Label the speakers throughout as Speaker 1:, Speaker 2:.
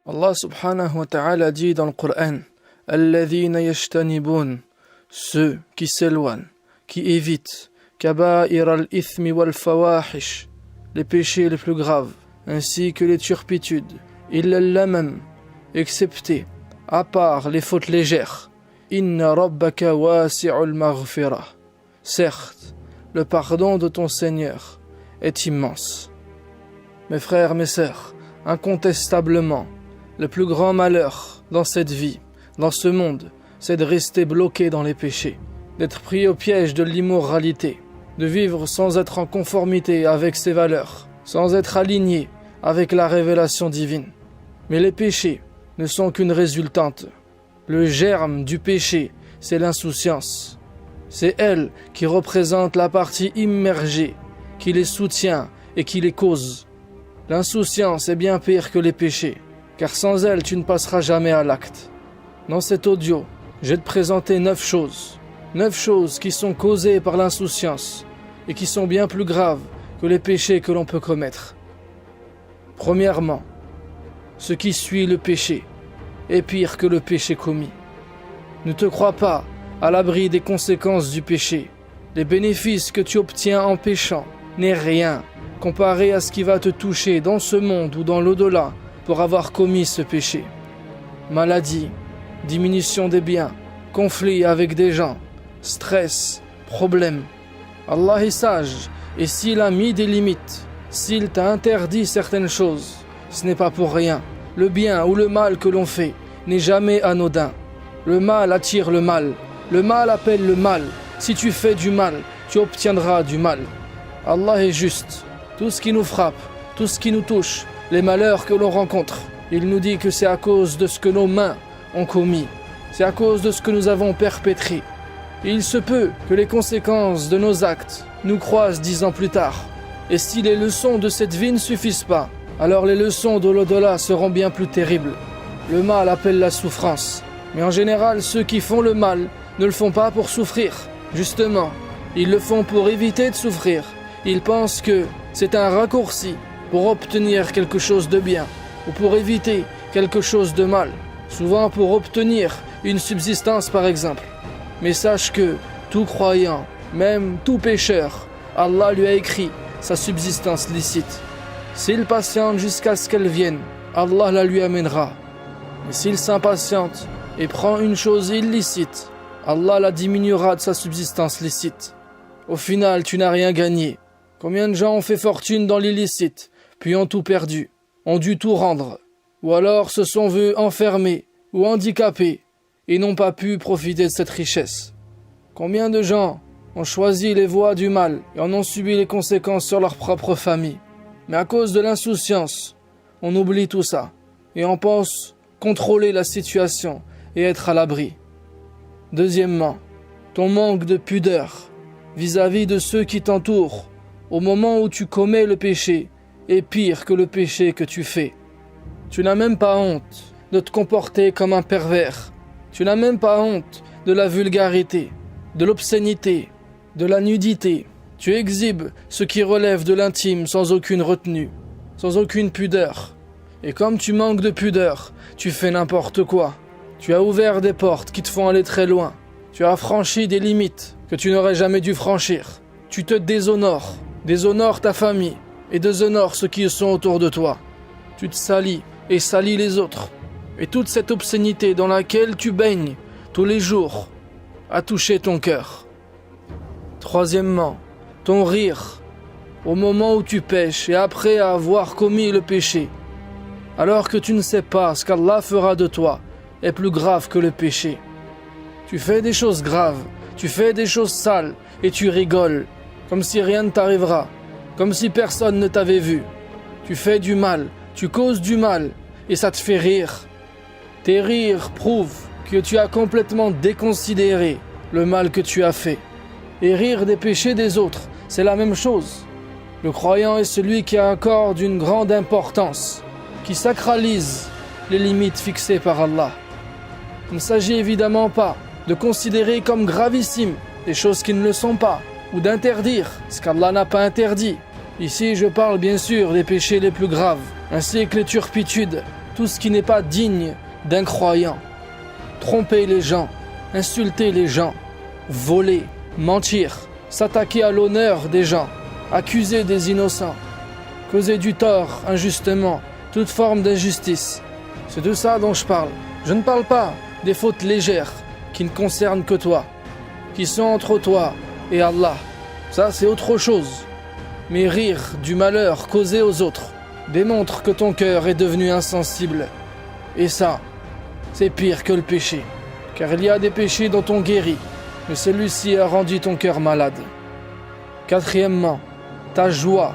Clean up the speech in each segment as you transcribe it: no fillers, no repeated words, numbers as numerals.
Speaker 1: Allah subhanahu wa ta'ala dit dans le Coran: Alladhina yajtanibun, ceux qui s'éloignent, qui évitent, kaba'ir al-ithmi wal-fawahish, les péchés les plus graves, ainsi que les turpitudes, illa al-lamam, excepté, à part les fautes légères. Inna rabbaka wasi'ul maghfirah. Certes, le pardon de ton Seigneur est immense. Mes frères, mes sœurs, incontestablement, le plus grand malheur dans cette vie, dans ce monde, c'est de rester bloqué dans les péchés, d'être pris au piège de l'immoralité, de vivre sans être en conformité avec ses valeurs, sans être aligné avec la révélation divine. Mais les péchés ne sont qu'une résultante. Le germe du péché, c'est l'insouciance. C'est elle qui représente la partie immergée, qui les soutient et qui les cause. L'insouciance est bien pire que les péchés, car sans elle, tu ne passeras jamais à l'acte. Dans cet audio, je vais te présenter 9 choses. 9 choses qui sont causées par l'insouciance et qui sont bien plus graves que les péchés que l'on peut commettre. Premièrement, ce qui suit le péché est pire que le péché commis. Ne te crois pas à l'abri des conséquences du péché. Les bénéfices que tu obtiens en péchant n'est rien comparé à ce qui va te toucher dans ce monde ou dans l'au-delà pour avoir commis ce péché. Maladie, diminution des biens, conflits avec des gens, stress, problèmes. Allah est sage, et s'il a mis des limites, s'il t'a interdit certaines choses, ce n'est pas pour rien. Le bien ou le mal que l'on fait n'est jamais anodin. Le mal attire le mal appelle le mal. Si tu fais du mal, tu obtiendras du mal. Allah est juste. Tout ce qui nous frappe, tout ce qui nous touche, les malheurs que l'on rencontre, il nous dit que c'est à cause de ce que nos mains ont commis. C'est à cause de ce que nous avons perpétré. Et il se peut que les conséquences de nos actes nous croisent 10 ans plus tard. Et si les leçons de cette vie ne suffisent pas, alors les leçons de l'au-delà seront bien plus terribles. Le mal appelle la souffrance. Mais en général, ceux qui font le mal ne le font pas pour souffrir. Justement, ils le font pour éviter de souffrir. Ils pensent que c'est un raccourci pour obtenir quelque chose de bien ou pour éviter quelque chose de mal. Souvent pour obtenir une subsistance par exemple. Mais sache que tout croyant, même tout pécheur, Allah lui a écrit sa subsistance licite. S'il patiente jusqu'à ce qu'elle vienne, Allah la lui amènera. Mais s'il s'impatiente et prend une chose illicite, Allah la diminuera de sa subsistance licite. Au final, tu n'as rien gagné. Combien de gens ont fait fortune dans l'illicite, puis ont tout perdu, ont dû tout rendre, ou alors se sont vus enfermés ou handicapés et n'ont pas pu profiter de cette richesse. Combien de gens ont choisi les voies du mal et en ont subi les conséquences sur leur propre famille. Mais à cause de l'insouciance, on oublie tout ça et on pense contrôler la situation et être à l'abri. Deuxièmement, ton manque de pudeur vis-à-vis de ceux qui t'entourent au moment où tu commets le péché est pire que le péché que tu fais. Tu n'as même pas honte de te comporter comme un pervers. Tu n'as même pas honte de la vulgarité, de l'obscénité, de la nudité. Tu exhibes ce qui relève de l'intime sans aucune retenue, sans aucune pudeur. Et comme tu manques de pudeur, tu fais n'importe quoi. Tu as ouvert des portes qui te font aller très loin. Tu as franchi des limites que tu n'aurais jamais dû franchir. Tu te déshonores ta famille et déshonores ceux qui sont autour de toi. Tu te salis et salis les autres. Et toute cette obscénité dans laquelle tu baignes tous les jours a touché ton cœur. Troisièmement, ton rire au moment où tu pêches et après avoir commis le péché, alors que tu ne sais pas ce qu'Allah fera de toi, est plus grave que le péché. Tu fais des choses graves, tu fais des choses sales et tu rigoles, comme si rien ne t'arrivera, comme si personne ne t'avait vu. Tu fais du mal, tu causes du mal et ça te fait rire. Tes rires prouvent que tu as complètement déconsidéré le mal que tu as fait. Et rire des péchés des autres, c'est la même chose. Le croyant est celui qui accorde une grande importance, qui sacralise les limites fixées par Allah. Il ne s'agit évidemment pas de considérer comme gravissime des choses qui ne le sont pas, ou d'interdire ce qu'Allah n'a pas interdit. Ici, je parle bien sûr des péchés les plus graves, ainsi que les turpitudes, tout ce qui n'est pas digne d'un croyant. Tromper les gens, insulter les gens, voler, mentir, s'attaquer à l'honneur des gens, accuser des innocents, causer du tort injustement, toute forme d'injustice. C'est de ça dont je parle. Je ne parle pas des fautes légères qui ne concernent que toi, qui sont entre toi et Allah. Ça, c'est autre chose. Mais rire du malheur causé aux autres démontre que ton cœur est devenu insensible. Et ça, c'est pire que le péché. Car il y a des péchés dont on guérit, mais celui-ci a rendu ton cœur malade. Quatrièmement, ta joie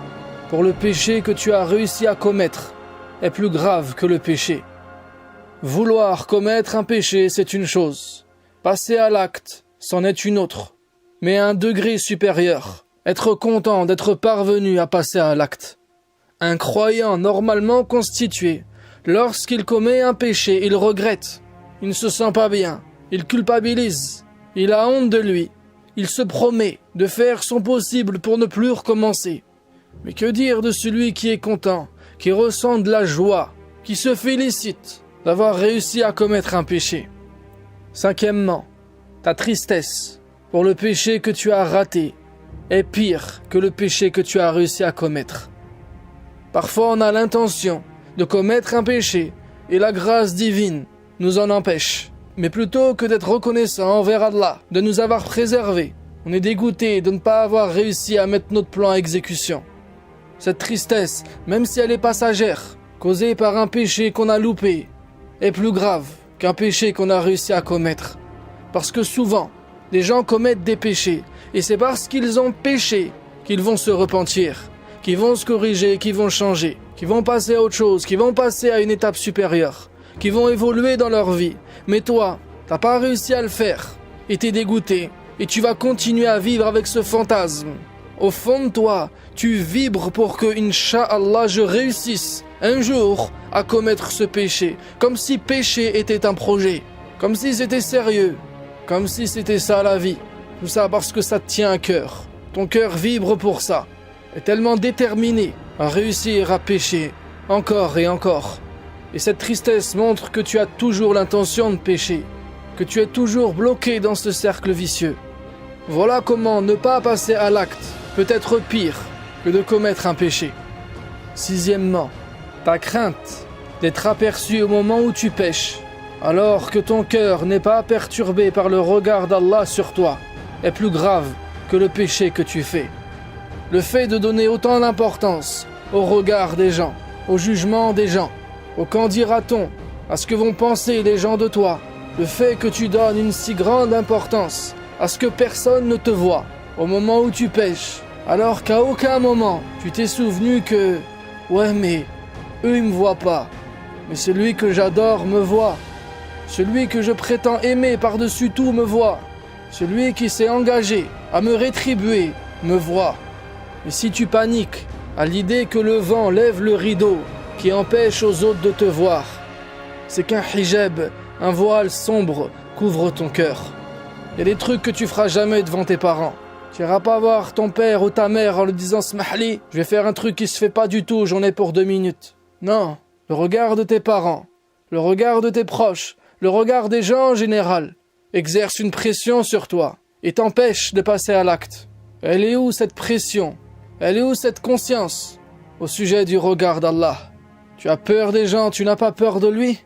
Speaker 1: pour le péché que tu as réussi à commettre est plus grave que le péché. Vouloir commettre un péché, c'est une chose. Passer à l'acte, c'en est une autre. Mais à un degré supérieur, être content d'être parvenu à passer à l'acte. Un croyant normalement constitué, lorsqu'il commet un péché, il regrette. Il ne se sent pas bien, il culpabilise, il a honte de lui. Il se promet de faire son possible pour ne plus recommencer. Mais que dire de celui qui est content, qui ressent de la joie, qui se félicite d'avoir réussi à commettre un péché? Cinquièmement, ta tristesse pour le péché que tu as raté est pire que le péché que tu as réussi à commettre. Parfois on a l'intention de commettre un péché et la grâce divine nous en empêche. Mais plutôt que d'être reconnaissant envers Allah, de nous avoir préservés, on est dégoûté de ne pas avoir réussi à mettre notre plan à exécution. Cette tristesse, même si elle est passagère, causée par un péché qu'on a loupé, est plus grave qu'un péché qu'on a réussi à commettre. Parce que souvent, les gens commettent des péchés, et c'est parce qu'ils ont péché qu'ils vont se repentir, qu'ils vont se corriger, qu'ils vont changer, qu'ils vont passer à autre chose, qu'ils vont passer à une étape supérieure, qui vont évoluer dans leur vie. Mais toi, t'as pas réussi à le faire, et t'es dégoûté, et tu vas continuer à vivre avec ce fantasme. Au fond de toi, tu vibres pour que, Inch'Allah, je réussisse un jour à commettre ce péché, comme si péché était un projet, comme si c'était sérieux, comme si c'était ça la vie. Tout ça parce que ça te tient à cœur. Ton cœur vibre pour ça, est tellement déterminé à réussir à pécher, encore et encore. Et cette tristesse montre que tu as toujours l'intention de pécher, que tu es toujours bloqué dans ce cercle vicieux. Voilà comment ne pas passer à l'acte peut être pire que de commettre un péché. Sixièmement, ta crainte d'être aperçu au moment où tu pêches, alors que ton cœur n'est pas perturbé par le regard d'Allah sur toi, est plus grave que le péché que tu fais. Le fait de donner autant d'importance au regard des gens, au jugement des gens, au qu'en dira-t-on, à ce que vont penser les gens de toi, le fait que tu donnes une si grande importance à ce que personne ne te voit au moment où tu pêches, alors qu'à aucun moment tu t'es souvenu que « Ouais mais, eux ils me voient pas, mais celui que j'adore me voit, celui que je prétends aimer par-dessus tout me voit, celui qui s'est engagé à me rétribuer me voit. » Et si tu paniques à l'idée que le vent lève le rideau qui empêche aux autres de te voir, c'est qu'un hijab, un voile sombre, couvre ton cœur. Il y a des trucs que tu feras jamais devant tes parents. Tu iras pas voir ton père ou ta mère en lui disant « Smahli, je vais faire un truc qui se fait pas du tout, j'en ai pour 2 minutes. » Non, le regard de tes parents, le regard de tes proches, le regard des gens en général, exerce une pression sur toi et t'empêche de passer à l'acte. Elle est où cette pression? Elle est où cette conscience au sujet du regard d'Allah? Tu as peur des gens, tu n'as pas peur de lui?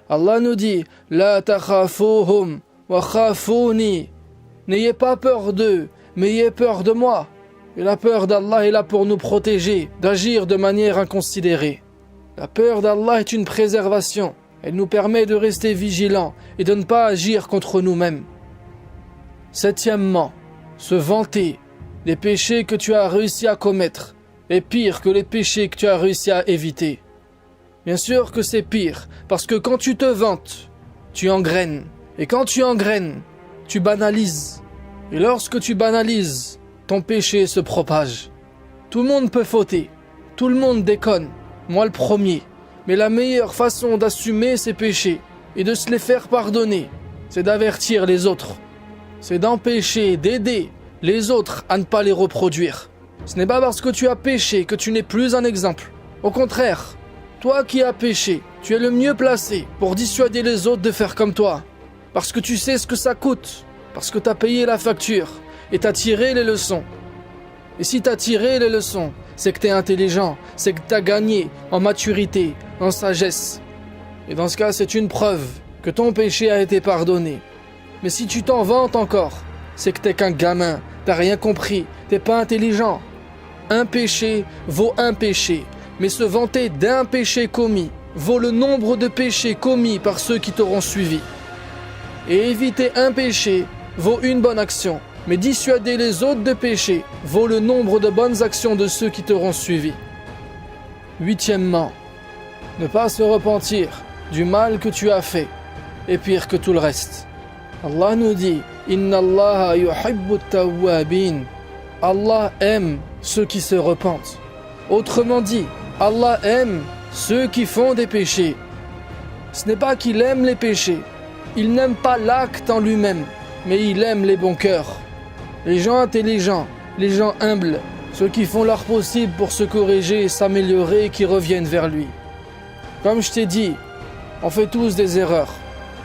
Speaker 1: Allah nous dit « La takhafuhum wa khafuni » N'ayez pas peur d'eux, mais ayez peur de moi. Et la peur d'Allah est là pour nous protéger, d'agir de manière inconsidérée. La peur d'Allah est une préservation. Elle nous permet de rester vigilants et de ne pas agir contre nous-mêmes. Septièmement, se vanter des péchés que tu as réussi à commettre est pire que les péchés que tu as réussi à éviter. Bien sûr que c'est pire, parce que quand tu te vantes, tu engraines. Et quand tu engraines, tu banalises. Et lorsque tu banalises, ton péché se propage. Tout le monde peut fauter, tout le monde déconne, moi le premier. Mais la meilleure façon d'assumer ses péchés et de se les faire pardonner, c'est d'avertir les autres. C'est d'empêcher, d'aider les autres à ne pas les reproduire. Ce n'est pas parce que tu as péché que tu n'es plus un exemple. Au contraire, Toi qui as péché, tu es le mieux placé pour dissuader les autres de faire comme toi. Parce que tu sais ce que ça coûte. Parce que tu as payé la facture et tu as tiré les leçons. Et si tu as tiré les leçons, c'est que tu es intelligent, c'est que tu as gagné en maturité, en sagesse. Et dans ce cas, c'est une preuve que ton péché a été pardonné. Mais si tu t'en vantes encore, c'est que t'es qu'un gamin, t'as rien compris, t'es pas intelligent. Un péché vaut un péché, mais se vanter d'un péché commis vaut le nombre de péchés commis par ceux qui t'auront suivi. Et éviter un péché vaut une bonne action, mais dissuader les autres de péché vaut le nombre de bonnes actions de ceux qui t'auront suivi. Huitièmement, ne pas se repentir du mal que tu as fait est pire que tout le reste. Allah nous dit « Inna Allah yuhibbu tawwabin » Allah aime ceux qui se repentent. Autrement dit, Allah aime ceux qui font des péchés. Ce n'est pas qu'il aime les péchés. Il n'aime pas l'acte en lui-même, mais il aime les bons cœurs. Les gens intelligents, les gens humbles, ceux qui font leur possible pour se corriger et s'améliorer et qui reviennent vers lui. Comme je t'ai dit, on fait tous des erreurs.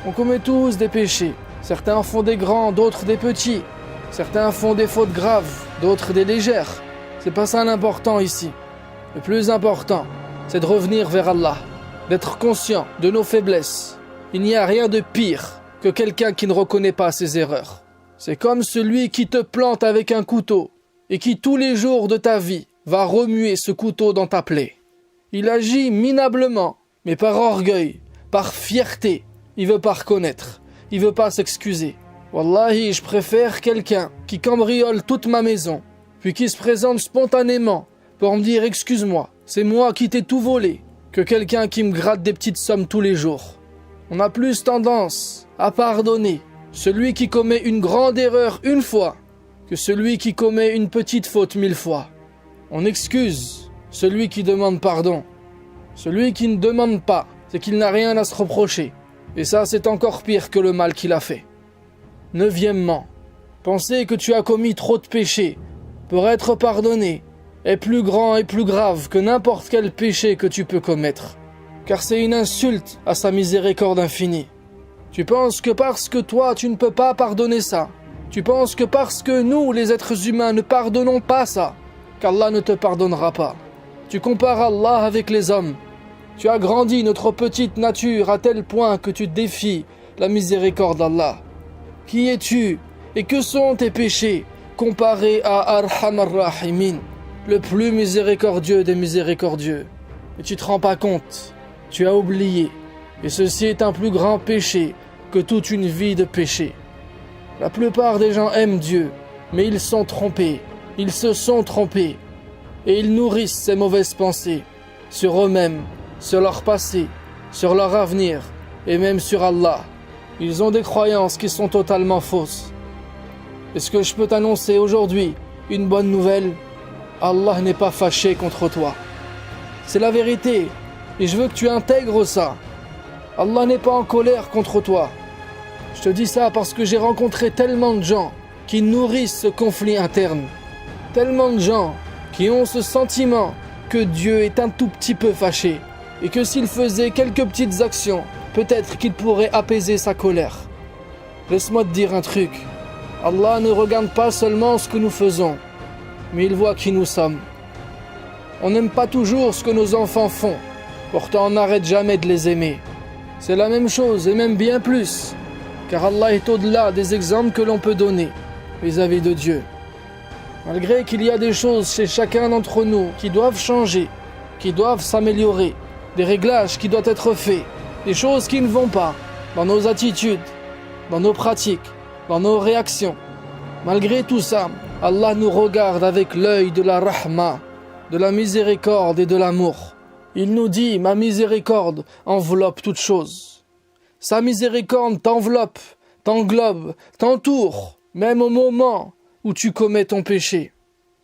Speaker 1: On commet tous des péchés. Certains font des grands, d'autres des petits. Certains font des fautes graves, d'autres des légères. C'est pas ça l'important ici. Le plus important, c'est de revenir vers Allah, d'être conscient de nos faiblesses. Il n'y a rien de pire que quelqu'un qui ne reconnaît pas ses erreurs. C'est comme celui qui te plante avec un couteau et qui tous les jours de ta vie va remuer ce couteau dans ta plaie. Il agit minablement, mais par orgueil, par fierté. Il veut pas reconnaître, il veut pas s'excuser. Wallahi, je préfère quelqu'un qui cambriole toute ma maison, puis qui se présente spontanément pour me dire « Excuse-moi, c'est moi qui t'ai tout volé », que quelqu'un qui me gratte des petites sommes tous les jours. On a plus tendance à pardonner celui qui commet une grande erreur une fois que celui qui commet une petite faute 1000 fois. On excuse celui qui demande pardon. Celui qui ne demande pas, c'est qu'il n'a rien à se reprocher. Et ça, c'est encore pire que le mal qu'il a fait. Neuvièmement, penser que tu as commis trop de péchés pour être pardonné est plus grand et plus grave que n'importe quel péché que tu peux commettre. Car c'est une insulte à sa miséricorde infinie. Tu penses que parce que toi, tu ne peux pas pardonner ça, tu penses que parce que nous, les êtres humains, ne pardonnons pas ça, qu'Allah ne te pardonnera pas. Tu compares Allah avec les hommes. Tu as grandi notre petite nature à tel point que tu défies la miséricorde d'Allah. Qui es-tu et que sont tes péchés comparés à Arham ar-Rahimin, le plus miséricordieux des miséricordieux? Et tu te rends pas compte, tu as oublié. Et ceci est un plus grand péché que toute une vie de péché. La plupart des gens aiment Dieu, mais ils sont trompés, ils se sont trompés. Et ils nourrissent ces mauvaises pensées sur eux-mêmes, sur leur passé, sur leur avenir et même sur Allah. Ils ont des croyances qui sont totalement fausses. Est-ce que je peux t'annoncer aujourd'hui une bonne nouvelle? Allah n'est pas fâché contre toi. C'est la vérité et je veux que tu intègres ça. Allah n'est pas en colère contre toi. Je te dis ça parce que j'ai rencontré tellement de gens qui nourrissent ce conflit interne. Tellement de gens qui ont ce sentiment que Dieu est un tout petit peu fâché et que s'il faisait quelques petites actions, peut-être qu'il pourrait apaiser sa colère. Laisse-moi te dire un truc. Allah ne regarde pas seulement ce que nous faisons, mais il voit qui nous sommes. On n'aime pas toujours ce que nos enfants font, pourtant on n'arrête jamais de les aimer. C'est la même chose et même bien plus, car Allah est au-delà des exemples que l'on peut donner vis-à-vis de Dieu. Malgré qu'il y a des choses chez chacun d'entre nous qui doivent changer, qui doivent s'améliorer, des réglages qui doivent être faits, des choses qui ne vont pas dans nos attitudes, dans nos pratiques, dans nos réactions. Malgré tout ça, Allah nous regarde avec l'œil de la rahma, de la miséricorde et de l'amour. Il nous dit « Ma miséricorde enveloppe toute chose ». Sa miséricorde t'enveloppe, t'englobe, t'entoure, même au moment où tu commets ton péché.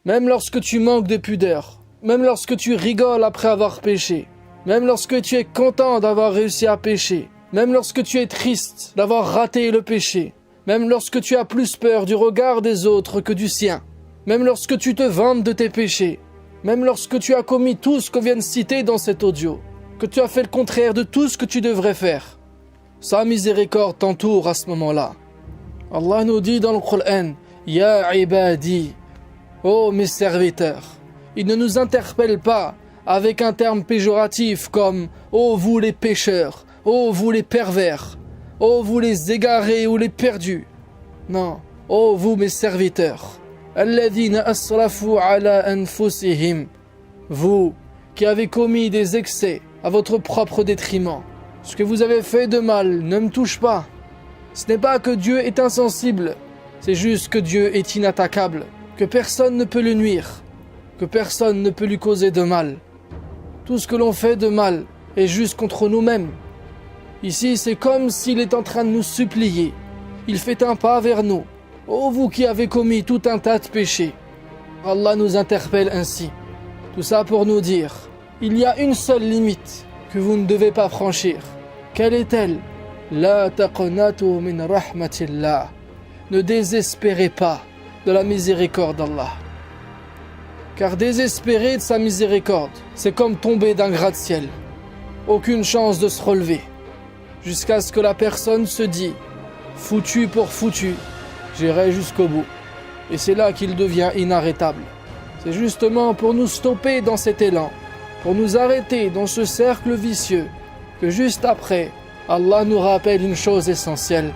Speaker 1: Même lorsque tu manques de pudeur, même lorsque tu rigoles après avoir péché, même lorsque tu es content d'avoir réussi à pécher, même lorsque tu es triste d'avoir raté le péché, même lorsque tu as plus peur du regard des autres que du sien, même lorsque tu te vantes de tes péchés, même lorsque tu as commis tout ce qu'on vient de citer dans cet audio, que tu as fait le contraire de tout ce que tu devrais faire. Sa miséricorde t'entoure à ce moment-là. Allah nous dit dans le Coran, Ya ibadi, ô mes serviteurs. Il ne nous interpelle pas avec un terme péjoratif comme ô vous les pécheurs, ô vous les pervers, ô vous les égarés ou les perdus. Non, ô vous mes serviteurs. Alladhina asrafu ala anfusihim. Vous qui avez commis des excès à votre propre détriment. Ce que vous avez fait de mal ne me touche pas. Ce n'est pas que Dieu est insensible, c'est juste que Dieu est inattaquable, que personne ne peut le nuire, que personne ne peut lui causer de mal. Tout ce que l'on fait de mal est juste contre nous-mêmes. Ici, c'est comme s'il est en train de nous supplier. Il fait un pas vers nous. Ô vous qui avez commis tout un tas de péchés. Allah nous interpelle ainsi. Tout ça pour nous dire, il y a une seule limite que vous ne devez pas franchir. Quelle est-elle? La taqnatu min rahmatillah. Ne désespérez pas de la miséricorde d'Allah. Car désespérer de sa miséricorde, c'est comme tomber d'un gratte-ciel. Aucune chance de se relever. Jusqu'à ce que la personne se dit, foutu pour foutu, j'irai jusqu'au bout. Et c'est là qu'il devient inarrêtable. C'est justement pour nous stopper dans cet élan, pour nous arrêter dans ce cercle vicieux, que juste après, Allah nous rappelle une chose essentielle.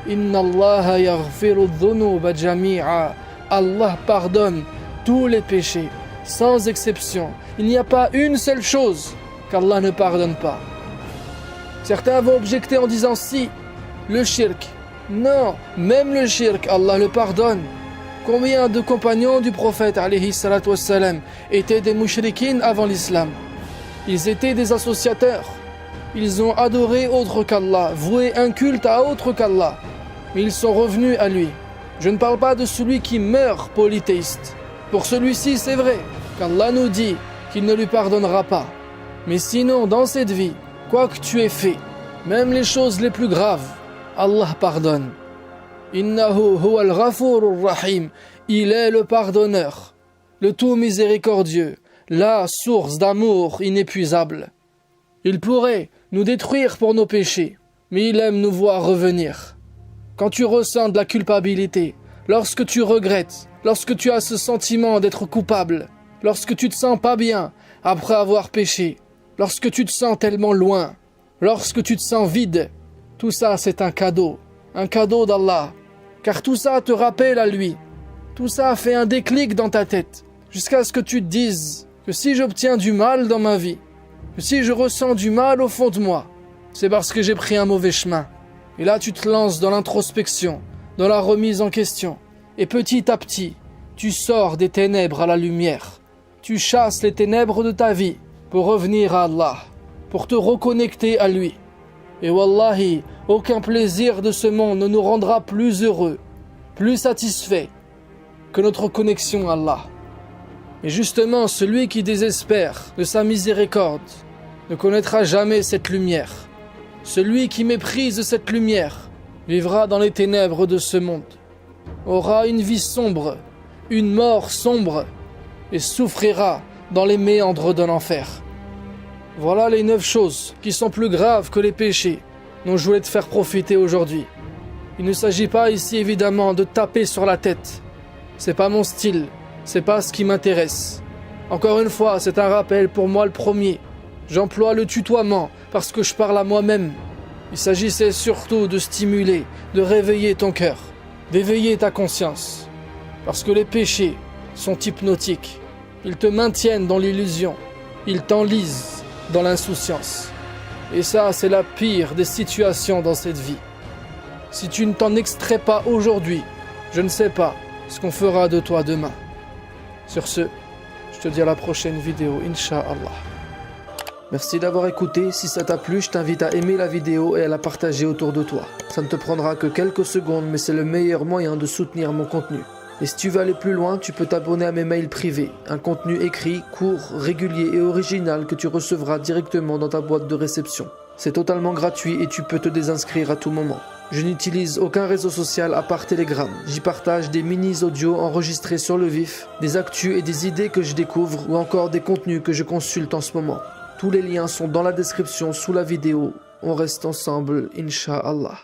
Speaker 1: Inna Allah yaghfiru dhunuba jami'a. Allah pardonne tous les péchés, sans exception. Il n'y a pas une seule chose qu'Allah ne pardonne pas. Certains vont objecter en disant si, le shirk. Non, même le shirk, Allah le pardonne. Combien de compagnons du prophète alayhi salatu wassalam étaient des mushrikines avant l'islam? Ils étaient des associateurs. Ils ont adoré autre qu'Allah, voué un culte à autre qu'Allah. Mais ils sont revenus à lui. Je ne parle pas de celui qui meurt polythéiste. Pour celui-ci, c'est vrai qu'Allah nous dit qu'il ne lui pardonnera pas. Mais sinon, dans cette vie, quoi que tu aies fait, même les choses les plus graves, Allah pardonne. Innahu huwal ghafurur rahim. Il est le pardonneur, le tout miséricordieux, la source d'amour inépuisable. Il pourrait nous détruire pour nos péchés, mais il aime nous voir revenir. Quand tu ressens de la culpabilité, lorsque tu regrettes, lorsque tu as ce sentiment d'être coupable, lorsque tu te sens pas bien après avoir péché, lorsque tu te sens tellement loin, lorsque tu te sens vide, tout ça c'est un cadeau d'Allah, car tout ça te rappelle à lui. Tout ça fait un déclic dans ta tête, jusqu'à ce que tu te dises que si j'obtiens du mal dans ma vie, que si je ressens du mal au fond de moi, c'est parce que j'ai pris un mauvais chemin. Et là tu te lances dans l'introspection, dans la remise en question, et petit à petit, tu sors des ténèbres à la lumière. Tu chasses les ténèbres de ta vie pour revenir à Allah, pour te reconnecter à lui. Et wallahi, aucun plaisir de ce monde ne nous rendra plus heureux, plus satisfaits que notre connexion à Allah. Et justement, celui qui désespère de sa miséricorde ne connaîtra jamais cette lumière. Celui qui méprise cette lumière vivra dans les ténèbres de ce monde, aura une vie sombre, une mort sombre, et souffrira dans les méandres de l'enfer. Voilà les 9 choses qui sont plus graves que les péchés dont je voulais te faire profiter aujourd'hui. Il ne s'agit pas ici évidemment de taper sur la tête. C'est pas mon style, c'est pas ce qui m'intéresse. Encore une fois, c'est un rappel pour moi le premier. J'emploie le tutoiement parce que je parle à moi-même. Il s'agissait surtout de stimuler, de réveiller ton cœur, d'éveiller ta conscience. Parce que les péchés sont hypnotiques. Ils te maintiennent dans l'illusion. Ils t'enlisent dans l'insouciance. Et ça, c'est la pire des situations dans cette vie. Si tu ne t'en extrais pas aujourd'hui, je ne sais pas ce qu'on fera de toi demain. Sur ce, je te dis à la prochaine vidéo, Inch'Allah. Merci d'avoir écouté. Si ça t'a plu, je t'invite à aimer la vidéo et à la partager autour de toi. Ça ne te prendra que quelques secondes, mais c'est le meilleur moyen de soutenir mon contenu. Et si tu veux aller plus loin, tu peux t'abonner à mes mails privés, un contenu écrit, court, régulier et original que tu recevras directement dans ta boîte de réception. C'est totalement gratuit et tu peux te désinscrire à tout moment. Je n'utilise aucun réseau social à part Telegram. J'y partage des mini-audios enregistrés sur le vif, des actus et des idées que je découvre ou encore des contenus que je consulte en ce moment. Tous les liens sont dans la description sous la vidéo. On reste ensemble, Inch'Allah.